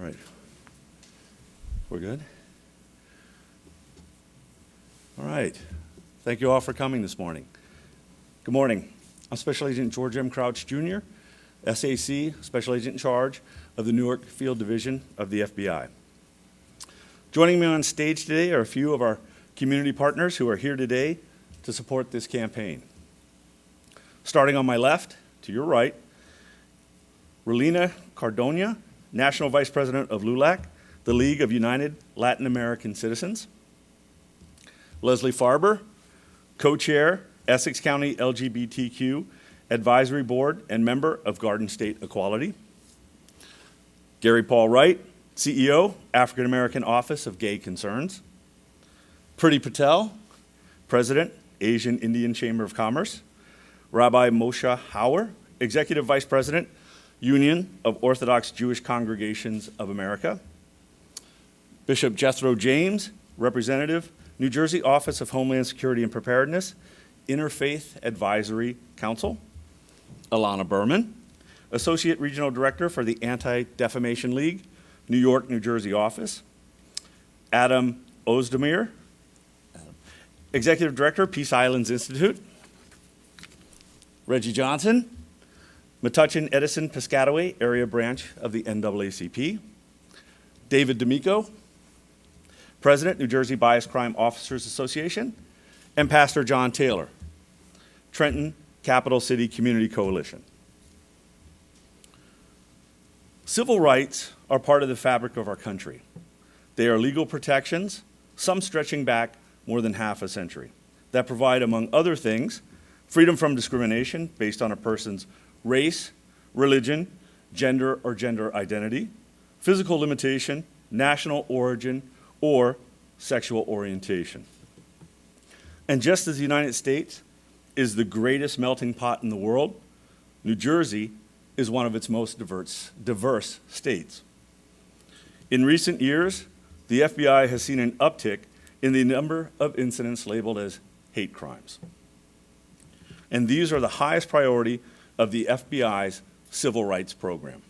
All right. We're good? All right. Thank you all for coming this morning. Good morning. I'm Special Agent George M. Crouch, Jr., SAC, Special Agent in charge of the Newark Field Division of the FBI. Joining me on stage today are a few of our community partners who are here today to support this campaign. Starting on my left, to your right, Relina Cardona, National Vice President of LULAC, the League of United Latin American Citizens. Leslie Farber, Co-Chair, Essex County LGBTQ Advisory Board and member of Garden State Equality. Gary Paul Wright, CEO, African American Office of Gay Concerns. Priti Patel, President, Asian Indian Chamber of Commerce. Rabbi Moshe Hauer, Executive Vice President, Union of Orthodox Jewish Congregations of America. Bishop Jethro James, Representative, New Jersey Office of Homeland Security and Preparedness, Interfaith Advisory Council. Alana Berman, Associate Regional Director for the Anti-Defamation League, New York, New Jersey office. Adam Ozdemir, Executive Director, Peace Islands Institute. Reggie Johnson, Metuchen Edison Piscataway Area Branch of the NAACP. David D'Amico, President, New Jersey Bias Crime Officers Association. And Pastor John Taylor, Trenton Capital City Community Coalition. Civil rights are part of the fabric of our country. They are legal protections, some stretching back more than half a century, that provide, among other things, freedom from discrimination based on a person's race, religion, gender or gender identity, physical limitation, national origin, or sexual orientation. And just as the United States is the greatest melting pot in the world, New Jersey is one of its most diverse states. In recent years, the FBI has seen an uptick in the number of incidents labeled as hate crimes. And these are the highest priority of the FBI's civil rights program.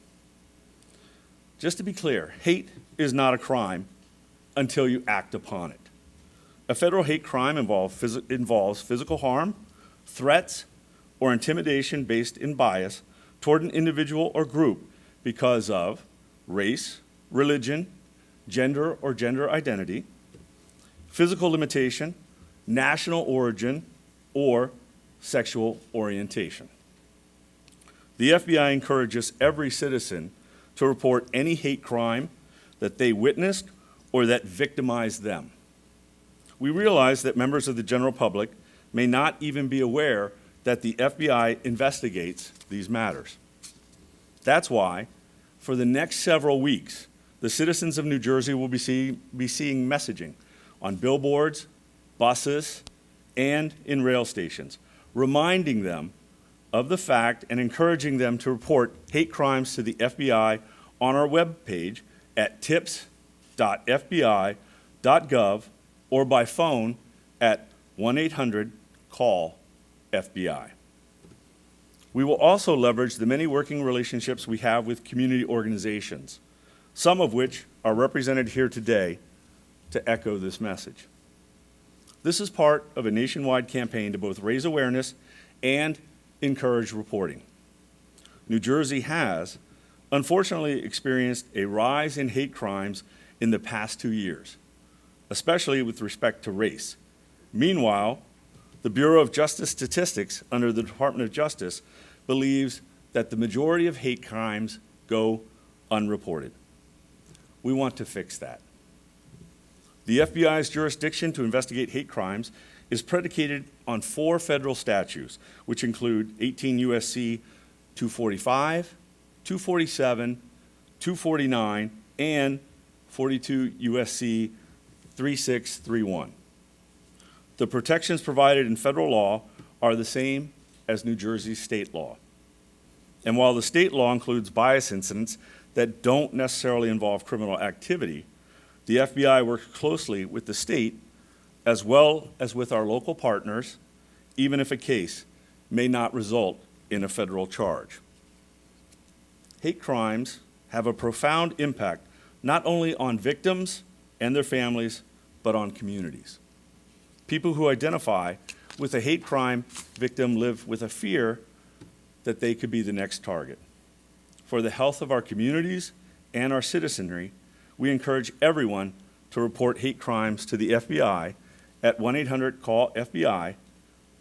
Just to be clear, hate is not a crime until you act upon it. A federal hate crime involves physical harm, threats, or intimidation based in bias toward an individual or group because of race, religion, gender or gender identity, physical limitation, national origin, or sexual orientation. The FBI encourages every citizen to report any hate crime that they witnessed or that victimized them. We realize that members of the general public may not even be aware that the FBI investigates these matters. That's why, for the next several weeks, the citizens of New Jersey will be seeing messaging on billboards, buses, and in rail stations, reminding them of the fact and encouraging them to report hate crimes to the FBI on our webpage at tips.fbi.gov or by phone at 1-800-CALL-FBI. We will also leverage the many working relationships we have with community organizations, some of which are represented here today, to echo this message. This is part of a nationwide campaign to both raise awareness and encourage reporting. New Jersey has, unfortunately, experienced a rise in hate crimes in the past 2 years, especially with respect to race. Meanwhile, the Bureau of Justice Statistics under the Department of Justice believes that the majority of hate crimes go unreported. We want to fix that. The FBI's jurisdiction to investigate hate crimes is predicated on 4 federal statutes, which include 18 U.S.C. 245, 247, 249, and 42 U.S.C. 3631. The protections provided in federal law are the same as New Jersey's state law. And while the state law includes bias incidents that don't necessarily involve criminal activity, the FBI works closely with the state as well as with our local partners, even if a case may not result in a federal charge. Hate crimes have a profound impact not only on victims and their families, but on communities. People who identify with a hate crime victim live with a fear that they could be the next target. For the health of our communities and our citizenry, we encourage everyone to report hate crimes to the FBI at 1-800-CALL-FBI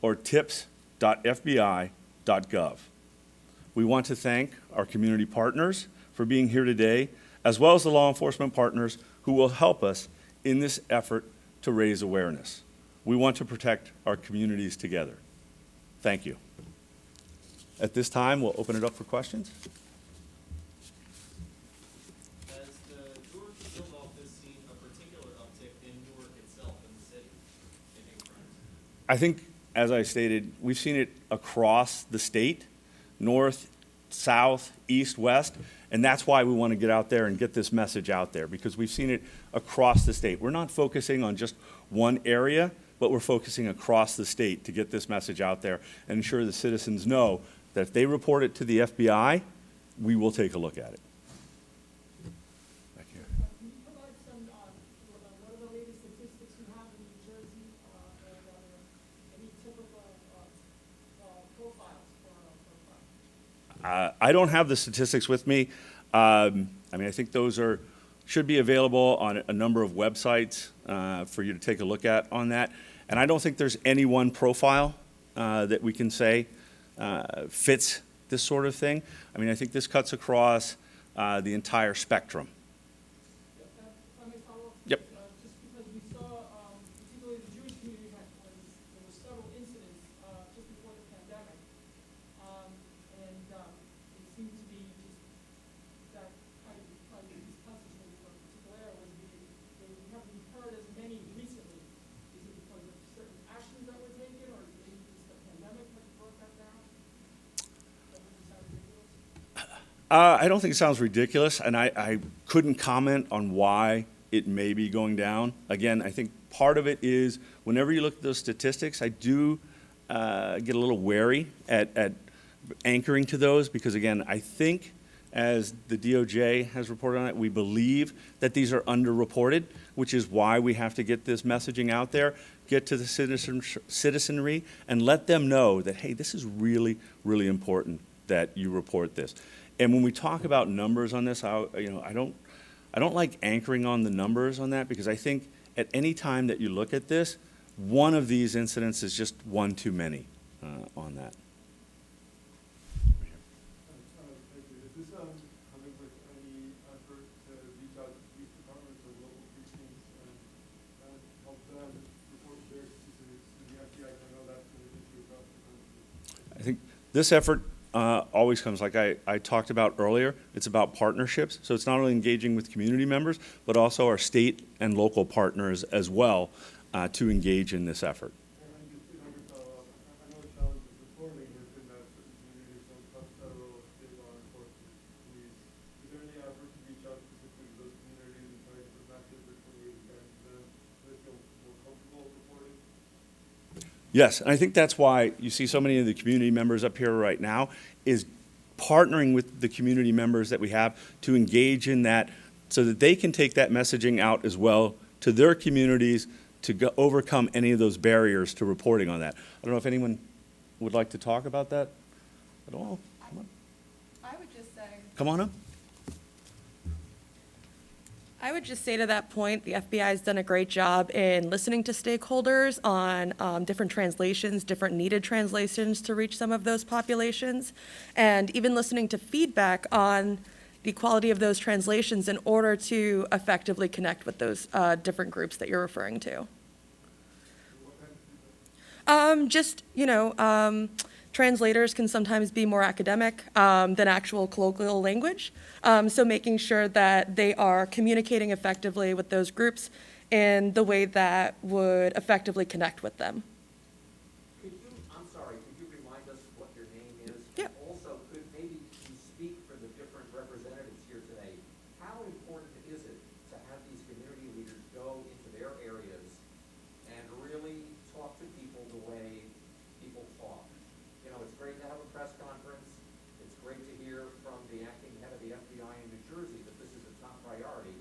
or tips.fbi.gov. We want to thank our community partners for being here today, as well as the law enforcement partners who will help us in this effort to raise awareness. We want to protect our communities together. Thank you. At this time, we'll open it up for questions. Has the Newark Field Office seen a particular uptick in Newark itself in the city in hate crimes? I think, as I stated, we've seen it across the state, north, south, east, west, and that's why we want to get out there and get this message out there, because we've seen it across the state. We're not focusing on just one area, but we're focusing across the state to get this message out there and ensure the citizens know that if they report it to the FBI, we will take a look at it. Back here. Can you provide some, what are the latest statistics you have in New Jersey, and any typical profiles for crime? I don't have the statistics with me. I mean, I think those should be available on a number of websites for you to take a look at on that. And I don't think there's any one profile that we can say fits this sort of thing. I mean, I think this cuts across the entire spectrum. If I may follow up? Yep. Just because we saw, particularly the Jewish community there were several incidents just before the pandemic. And it seemed to be just that probably these concentrated for a particular area was we haven't heard as many recently. Is it because of certain actions that were taken, or is it maybe just the pandemic that brought that down? That doesn't sound ridiculous. I don't think it sounds ridiculous, and I couldn't comment on why it may be going down. Again, I think part of it is whenever you look at those statistics, I do get a little wary at anchoring to those because, again, I think as the DOJ has reported on it, we believe that these are underreported, which is why we have to get this messaging out there, get to the citizenry, and let them know that, hey, this is really, really important that you report this. And when we talk about numbers on this, I don't like anchoring on the numbers on that because I think at any time that you look at this, one of these incidents is just one too many on that. Thank you. Is this coming with any effort to reach out to police departments or local precincts and help them report their statistics to the FBI? I know that's been an issue across the country. I think this effort always comes, like I talked about earlier, it's about partnerships. So it's not only engaging with community members, but also our state and local partners as well to engage in this effort. And I just, if I could follow up, I know the challenge of reporting has been that certain communities don't trust federal or state law enforcement police. Is there any effort to reach out specifically to those communities and try to put messages or communities back to them so they feel more comfortable reporting? Yes, and I think that's why you see so many of the community members up here right now is partnering with the community members that we have to engage in that so that they can take that messaging out as well to their communities to overcome any of those barriers to reporting on that. I don't know if anyone would like to talk about that at all. Come on, I would just say, come on up. I would just say to that point, the FBI has done a great job in listening to stakeholders on different translations, different needed translations to reach some of those populations, and even listening to feedback on the quality of those translations in order to effectively connect with those different groups that you're referring to. Translators can sometimes be more academic than actual colloquial language. So making sure that they are communicating effectively with those groups in the way that would effectively connect with them. I'm sorry, could you remind us what your name is? Yeah. And also, could maybe you speak for the different representatives here today? How important is it to have these community leaders go into their areas and really talk to people the way people talk? You know, it's great to have a press conference. It's great to hear from the acting head of the FBI in New Jersey that this is a top priority.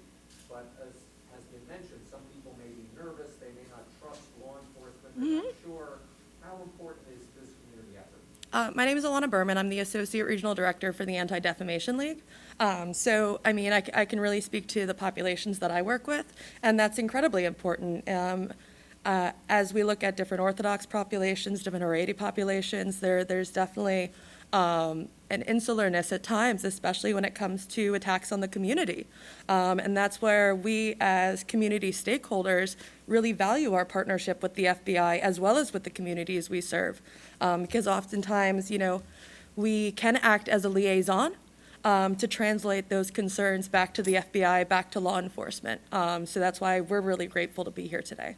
My name is Alana Berman. I'm the Associate Regional Director for the Anti-Defamation League. I can really speak to the populations that I work with, and that's incredibly important. As we look at different Orthodox populations, different Haredi populations, there's definitely an insularness at times, especially when it comes to attacks on the community. And that's where we as community stakeholders really value our partnership with the FBI as well as with the communities we serve. Because oftentimes, we can act as a liaison to translate those concerns back to the FBI, back to law enforcement. So that's why we're really grateful to be here today.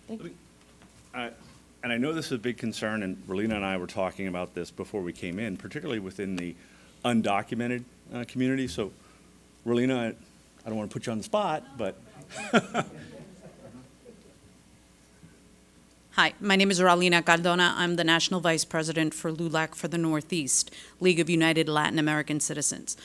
Thank you. And I know this is a big concern, and Relina and I were talking about this before we came in, particularly within the undocumented community. So, Relina, I don't want to put you on the spot, but. Hi, my name is Raulina Cardona. I'm the National Vice President for LULAC for the Northeast, League of United Latin American Citizens.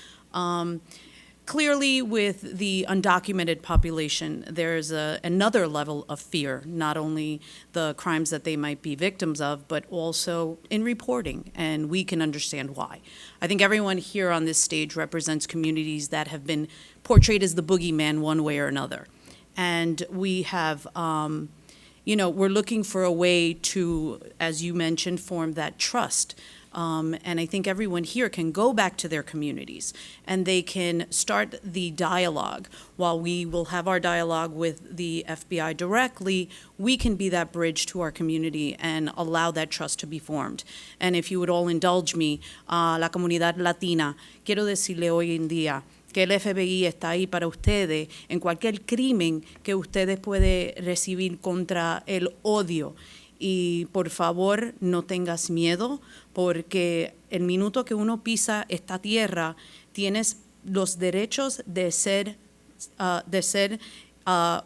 Clearly, with the undocumented population, there's another level of fear, not only the crimes that they might be victims of, but also in reporting, and we can understand why. I think everyone here on this stage represents communities that have been portrayed as the boogeyman one way or another. And we have, we're looking for a way to, as you mentioned, form that trust. And I think everyone here can go back to their communities and they can start the dialogue. While we will have our dialogue with the FBI directly, we can be that bridge to our community and allow that trust to be formed. And if you would all indulge me, la comunidad latina, quiero decirle hoy en día que el FBI está ahí para ustedes en cualquier crimen que ustedes pueden recibir contra el odio. Y por favor, no tengas miedo, porque el minuto que uno pisa esta tierra, tienes los derechos de ser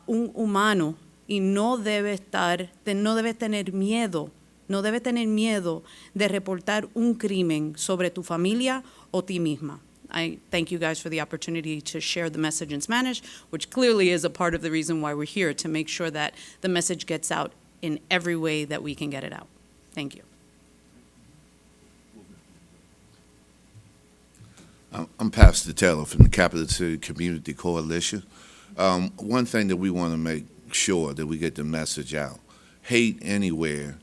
un humano y no debe tener miedo de reportar un crimen sobre tu familia o ti misma. I thank you guys for the opportunity to share the message in Spanish, which clearly is a part of the reason why we're here, to make sure that the message gets out in every way that we can get it out. Thank you. I'm Pastor Taylor from the Capital City Community Coalition. One thing that we want to make sure that we get the message out: hate anywhere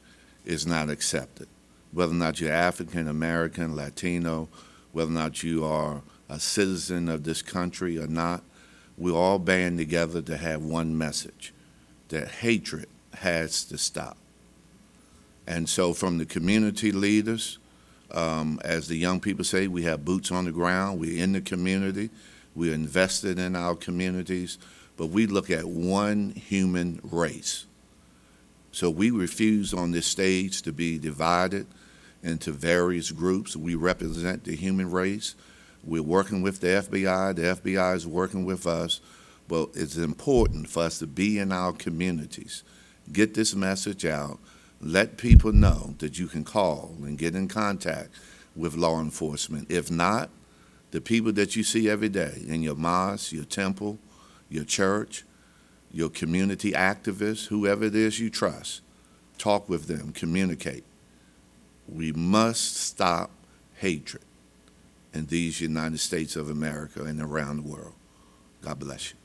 is not accepted. Whether or not you're African American, Latino, whether or not you are a citizen of this country or not, we all band together to have one message: that hatred has to stop. And so from the community leaders, as the young people say, we have boots on the ground, we're in the community, we're invested in our communities, but we look at one human race. So we refuse on this stage to be divided into various groups. We represent the human race. We're working with the FBI is working with us, but it's important for us to be in our communities. Get this message out. Let people know that you can call and get in contact with law enforcement. If not, the people that you see every day in your mosque, your temple, your church, your community activists, whoever it is you trust, talk with them, communicate. We must stop hatred in these United States of America and around the world. God bless you.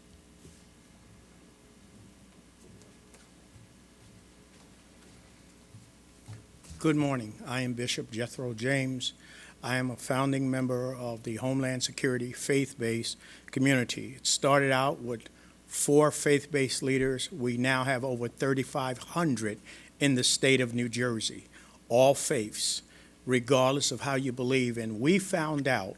Good morning. I am Bishop Jethro James. I am a founding member of the Homeland Security faith-based community. It started out with 4 faith-based leaders. We now have over 3,500 in the state of New Jersey, all faiths, regardless of how you believe. And we found out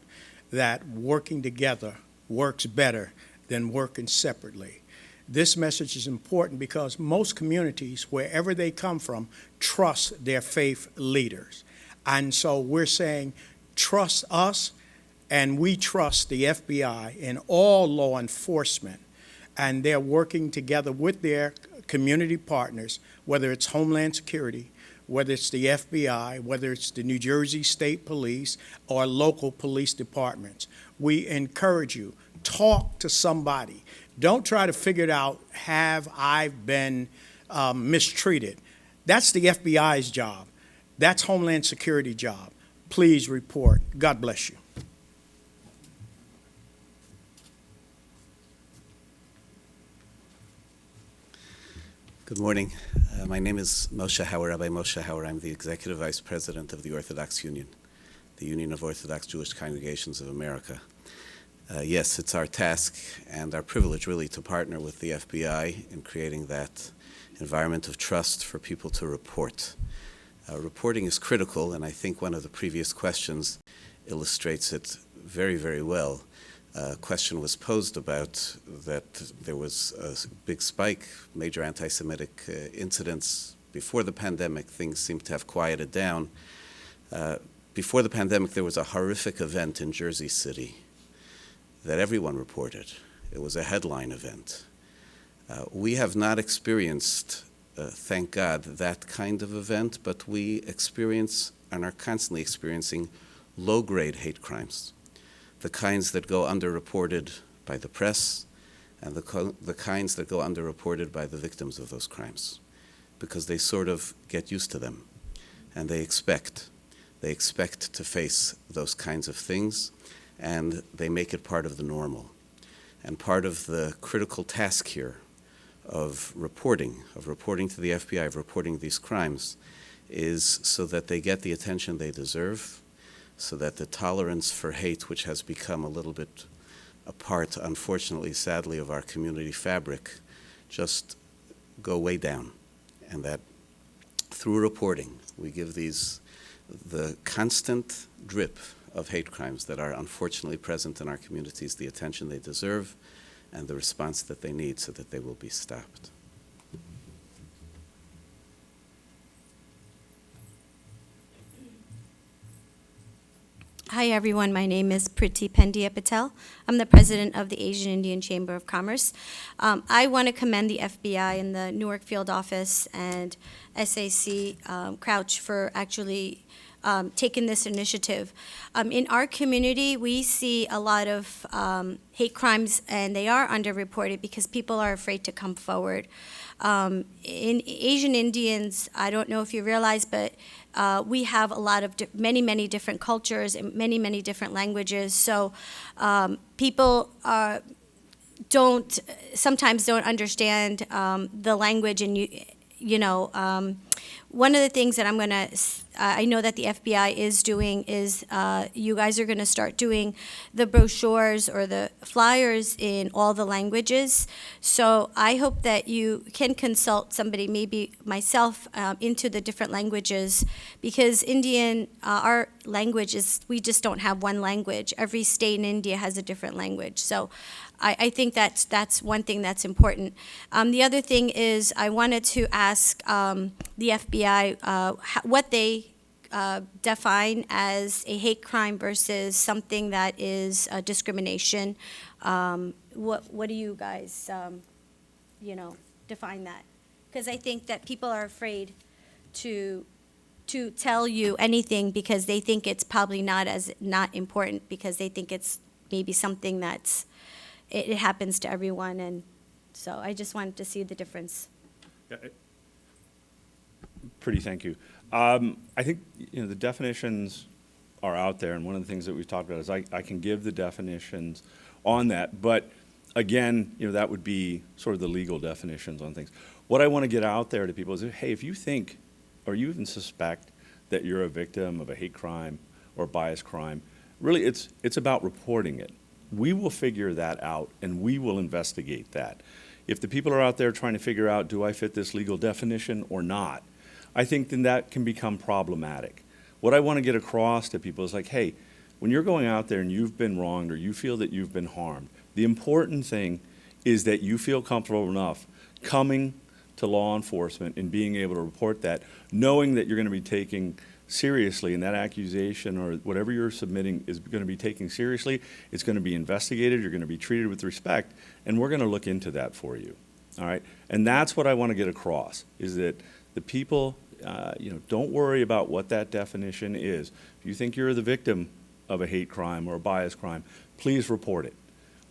that working together works better than working separately. This message is important because most communities, wherever they come from, trust their faith leaders. And so we're saying, trust us, and we trust the FBI and all law enforcement. And they're working together with their community partners, whether it's Homeland Security, whether it's the FBI, whether it's the New Jersey State Police, or local police departments. We encourage you, talk to somebody. Don't try to figure it out, have I been mistreated? That's the FBI's job. That's Homeland Security job. Please report. God bless you. Good morning. My name is Moshe Hauer, Rabbi Moshe Hauer. I'm the Executive Vice President of the Orthodox Union, the Union of Orthodox Jewish Congregations of America. Yes, it's our task and our privilege, really, to partner with the FBI in creating that environment of trust for people to report. Reporting is critical, and I think one of the previous questions illustrates it very, very well. A question was posed about that there was a big spike, major anti-Semitic incidents before the pandemic. Things seem to have quieted down. Before the pandemic, there was a horrific event in Jersey City that everyone reported. It was a headline event. We have not experienced, thank God, that kind of event, but we experience and are constantly experiencing low-grade hate crimes. The kinds that go underreported by the press, and the kinds that go underreported by the victims of those crimes, because they sort of get used to them, and they expect to face those kinds of things, and they make it part of the normal. And part of the critical task here of reporting to the FBI, of reporting these crimes, is so that they get the attention they deserve, so that the tolerance for hate, which has become a little bit a part, unfortunately, sadly, of our community fabric, just go way down. And that through reporting, we give the constant drip of hate crimes that are unfortunately present in our communities the attention they deserve and the response that they need so that they will be stopped. Hi everyone, my name is Priti Pendia Patel. I'm the president of the Asian Indian Chamber of Commerce. I want to commend the FBI and the Newark Field Office and SAC Crouch for actually taking this initiative. In our community, we see a lot of hate crimes, and they are underreported because people are afraid to come forward. In Asian Indians, I don't know if you realize, but we have a lot of many different cultures and many different languages. So people sometimes don't understand the language, and one of the things that I know that the FBI is doing is you guys are going to start doing the brochures or the flyers in all the languages. So I hope that you can consult somebody, maybe myself, into the different languages, because Indian, our language is, we just don't have one language. Every state in India has a different language. So I think that's one thing that's important. The other thing is I wanted to ask the FBI what they define as a hate crime versus something that is discrimination. What do you guys, define that? Because I think that people are afraid to tell you anything because they think it's probably not important, because they think it's maybe something that's it happens to everyone, and so I just wanted to see the difference. Yeah, Pretty, thank you. I think the definitions are out there, and one of the things that we've talked about is I can give the definitions on that, but again, that would be sort of the legal definitions on things. What I want to get out there to people is, hey, if you think or you even suspect that you're a victim of a hate crime or bias crime, really it's about reporting it. We will figure that out, and we will investigate that. If the people are out there trying to figure out, do I fit this legal definition or not, I think then that can become problematic. What I want to get across to people is like, hey, when you're going out there and you've been wronged or you feel that you've been harmed, the important thing is that you feel comfortable enough coming to law enforcement and being able to report that, knowing that you're going to be taking seriously, and that accusation or whatever you're submitting is going to be taken seriously. It's going to be investigated. You're going to be treated with respect, and we're going to look into that for you. All right? And that's what I want to get across, is that the people, don't worry about what that definition is. If you think you're the victim of a hate crime or a bias crime, please report it.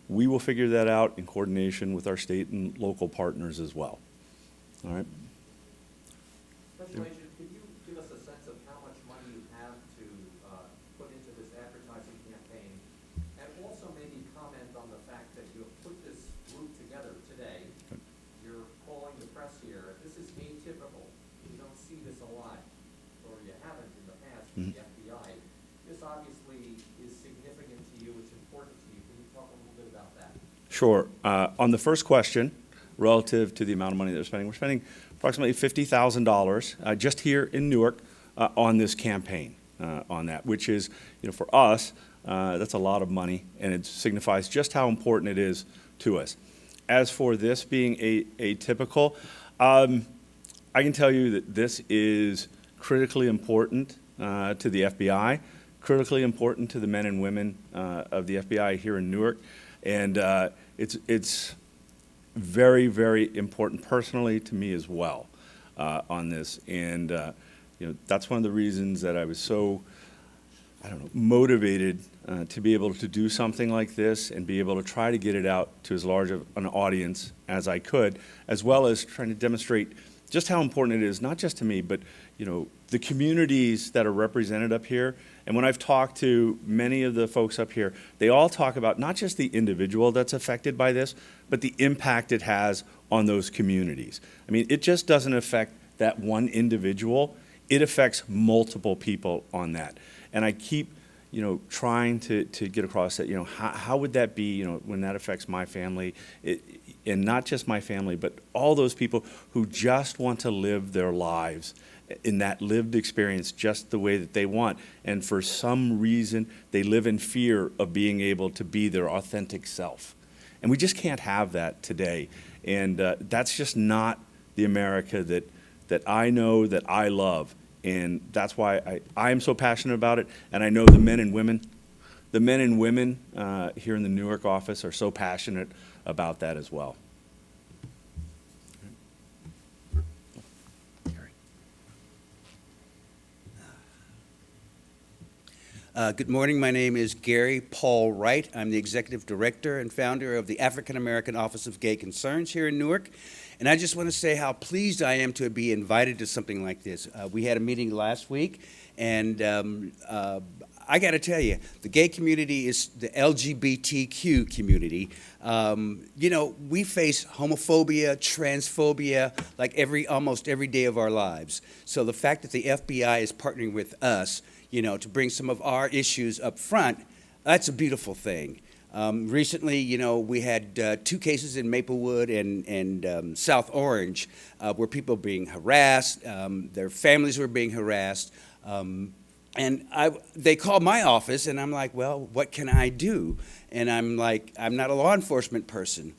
We will figure that out in coordination with our state and local partners as well. All right? Special Agent, could you give us a sense of how Sure. On the first question, relative to the amount of money that we're spending approximately $50,000 just here in Newark on this campaign on that, which is, for us, that's a lot of money, and it signifies just how important it is to us. As for this being atypical, I can tell you that this is critically important to the FBI, critically important to the men and women of the FBI here in Newark, and it's very, very important personally to me as well on this. And that's one of the reasons that I was so, motivated to be able to do something like this and be able to try to get it out to as large of an audience as I could, as well as trying to demonstrate just how important it is, not just to me, but the communities that are represented up here. And when I've talked to many of the folks up here, they all talk about not just the individual that's affected by this, but the impact it has on those communities. I mean, it just doesn't affect that one individual. It affects multiple people on that. And I keep, trying to get across that, how would that be, when that affects my family, and not just my family, but all those people who just want to live their lives in that lived experience just the way that they want. And for some reason, they live in fear of being able to be their authentic self. And we just can't have that today. And that's just not the America that I know, that I love. And that's why I am so passionate about it. And I know the men and women here in the Newark office are so passionate about that as well. Good morning. My name is Gary Paul Wright. I'm the Executive Director and founder of the African American Office of Gay Concerns here in Newark. And I just want to say how pleased I am to be invited to something like this. We had a meeting last week, and I got to tell you, the gay community is the LGBTQ community. We face homophobia, transphobia, like almost every day of our lives. So the fact that the FBI is partnering with us, to bring some of our issues up front, that's a beautiful thing. Recently, we had 2 cases in Maplewood and South Orange where people were being harassed, their families were being harassed, and they called my office, and I'm like, well, what can I do? And I'm like, I'm not a law enforcement person.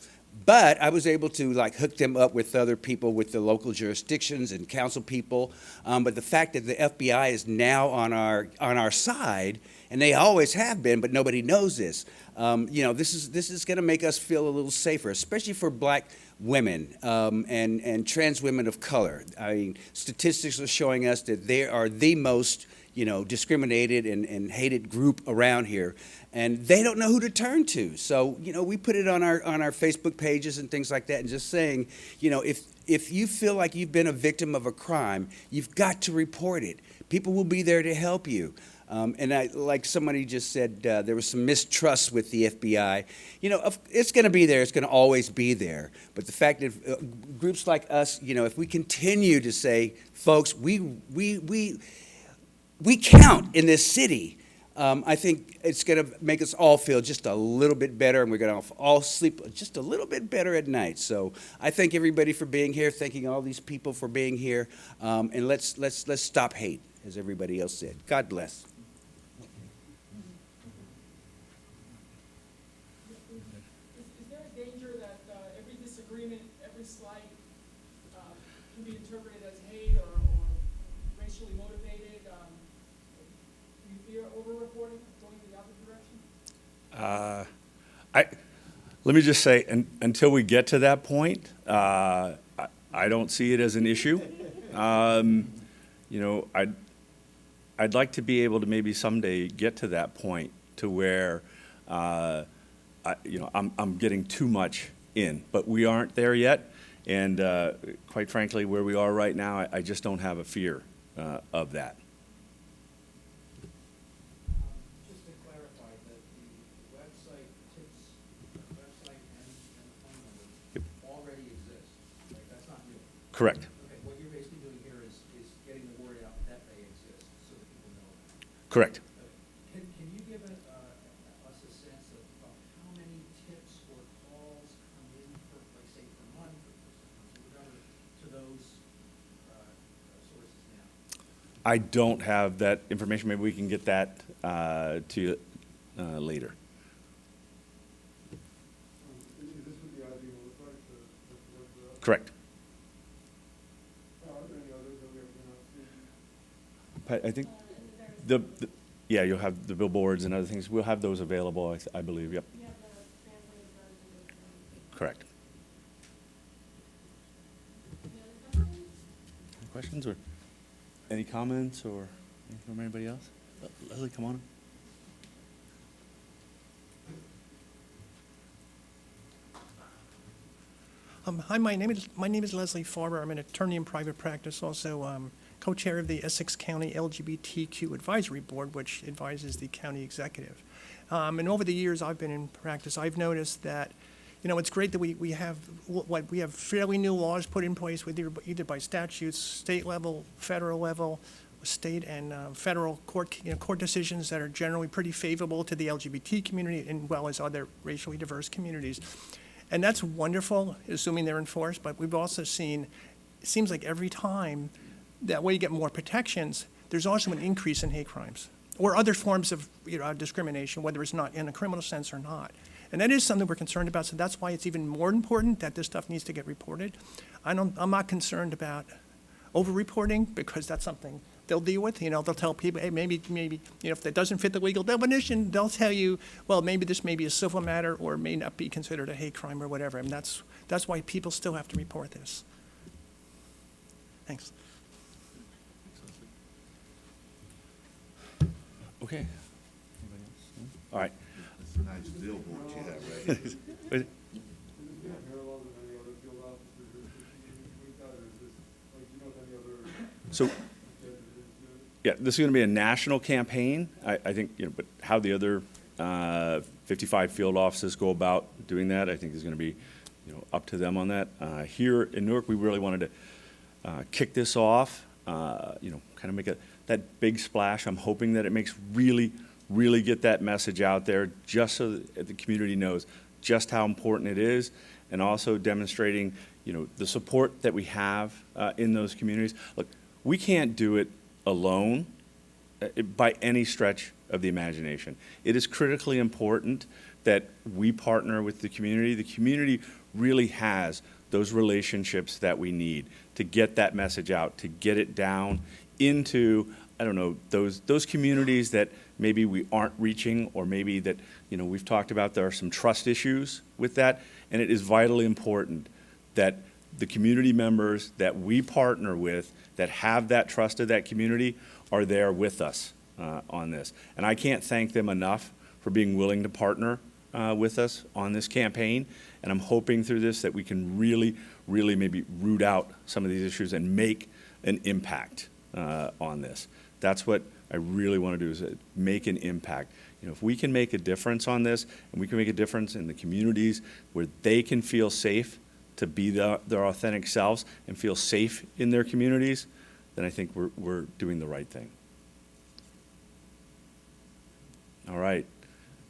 But I was able to hook them up with other people with the local jurisdictions and council people. But the fact that the FBI is now on our side, and they always have been, but nobody knows this. This is going to make us feel a little safer, especially for black women and trans women of color. I mean, statistics are showing us that they are the most discriminated and hated group around here, and they don't know who to turn to. So, we put it on our Facebook pages and things like that, and just saying, if you feel like you've been a victim of a crime, you've got to report it. People will be there to help you. And like somebody just said, there was some mistrust with the FBI. It's going to be there. It's going to always be there. But the fact that groups like us, if we continue to say, folks, we count in this city, I think it's going to make us all feel just a little bit better, and we're going to all sleep just a little bit better at night. So I thank everybody for being here, thanking all these people for being here, and let's stop hate, as everybody else said. God bless. Is there a danger that every disagreement, every slight can be interpreted as hate or racially motivated? Do you fear over-reporting, going the opposite direction? Let me just say, until we get to that point, I don't see it as an issue. I'd like to be able to maybe someday get to that point to where, I'm getting too much in, but we aren't there yet. And quite frankly, where we are right now, I just don't have a fear of that. Just to clarify, that the website tips, the website and the phone number already exist. Like, that's not new. Correct. Okay, what you're basically doing here is getting the word out that they exist so that people know about it. Correct. Can you give us a sense of how many tips or calls I don't have that information. Maybe we can get that to you later. Is this what the ID will look like, the website? Correct. Are there any others that we have not seen? I think yeah, you'll have the billboards and other things. We'll have those available, I believe. Yep. We have the translated version of the. Correct. Any other questions? Any questions or any comments or anything from anybody else? Leslie, come on. Hi, my name is Leslie Farber. I'm an attorney in private practice, also co-chair of the Essex County LGBTQ Advisory Board, which advises the county executive. And over the years I've been in practice, I've noticed that, it's great that we have fairly new laws put in place with either by statutes, state level, federal level, state and federal court decisions that are generally pretty favorable to the LGBT community as well as other racially diverse communities. And that's wonderful, assuming they're enforced, but we've also seen, it seems like every time that way you get more protections, there's also an increase in hate crimes or other forms of discrimination, whether it's not in a criminal sense or not. And that is something we're concerned about, so that's why it's even more important that this stuff needs to get reported. I'm not concerned about over-reporting because that's something they'll deal with. They'll tell people, hey, maybe, if that doesn't fit the legal definition, they'll tell you, well, maybe this may be a civil matter or may not be considered a hate crime or whatever. And that's why people still have to report this. Thanks. Okay. Anybody else? No? All right. It's a nice billboard you have right here. Is this being parallel with any other field offices or with that, or is this, like, do you know if any other So, candidates do it? yeah, this is going to be a national campaign. I think, but how the other 55 field offices go about doing that, I think is going to be, up to them on that. Here in Newark, we really wanted to kick this off, kind of make that big splash. I'm hoping that it makes really get that message out there just so that the community knows just how important it is, and also demonstrating, the support that we have in those communities. Look, we can't do it alone by any stretch of the imagination. It is critically important that we partner with the community. The community really has those relationships that we need to get that message out, to get it down into, I don't know, those communities that maybe we aren't reaching, or maybe that, we've talked about there are some trust issues with that, and it is vitally important that the community members that we partner with that have that trust of that community are there with us on this. And I can't thank them enough for being willing to partner with us on this campaign, and I'm hoping through this that we can really maybe root out some of these issues and make an impact on this. That's what I really want to do, is make an impact. If we can make a difference on this, and we can make a difference in the communities where they can feel safe to be their authentic selves and feel safe in their communities, then I think we're doing the right thing. All right.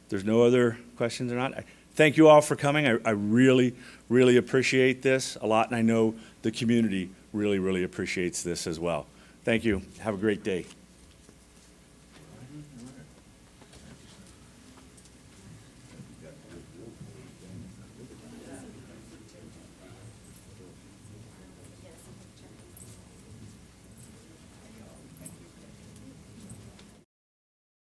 If there's no other questions or not, thank you all for coming. I really appreciate this a lot, and I know the community really appreciates this as well. Thank you. Have a great day.